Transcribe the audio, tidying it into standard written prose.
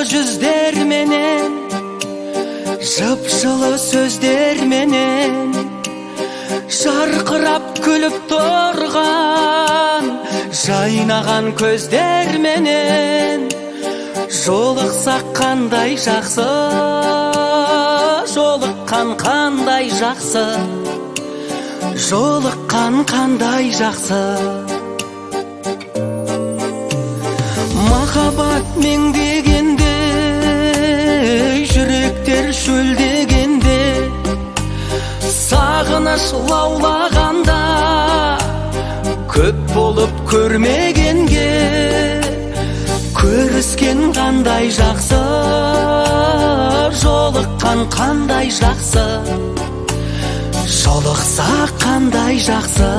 жүздер менен, жып-жылы сөздер менен, жарқырап күліп тұрған жайнаған көздер менен, жолықсақ қандай жақсы, жолыққан қандай жақсы, жолыққан қандай жақсы. Махаббат меңдегенде, жүректер шөлдегенде, сағыныш лаулағанда, көп болып көрмегенге, көріскен қандай жақсы, жолыққан қандай жақсы, жолықса қандай жақсы.